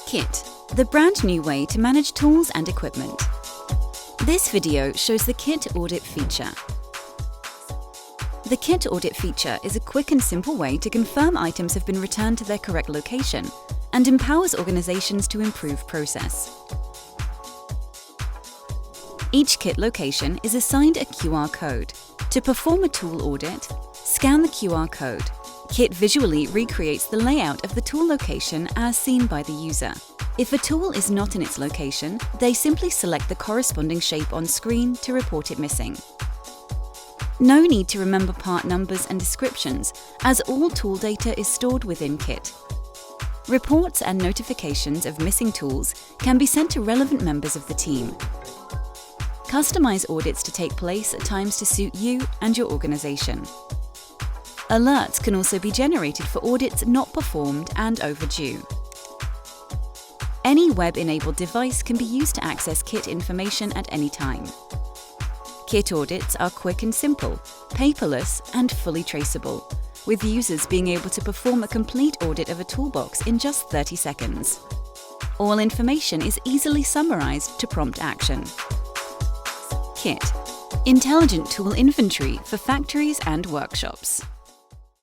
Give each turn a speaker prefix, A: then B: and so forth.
A: Kit, the brand new way to manage tools and equipment. This video shows the Kit Audit feature. The Kit Audit feature is a quick and simple way to confirm items have been returned to their correct location and empowers organizations to improve process. Each kit location is assigned a QR code. To perform a tool audit, scan the QR code. Kit visually recreates the layout of the tool location as seen by the user. If a tool is not in its location, they simply select the corresponding shape on screen to report it missing. No need to remember part numbers and descriptions, as all tool data is stored within Kit. Reports and notifications of missing tools can be sent to relevant members of the team. Customize audits to take place at times to suit you and your organization. Alerts can also be generated for audits not performed and overdue. Any web-enabled device can be used to access Kit information at any time. Kit audits are quick and simple, paperless and fully traceable, with users being able to perform a complete audit of a toolbox in just 30 seconds. All information is easily summarized to prompt action. Kit, intelligent tool inventory for factories and workshops.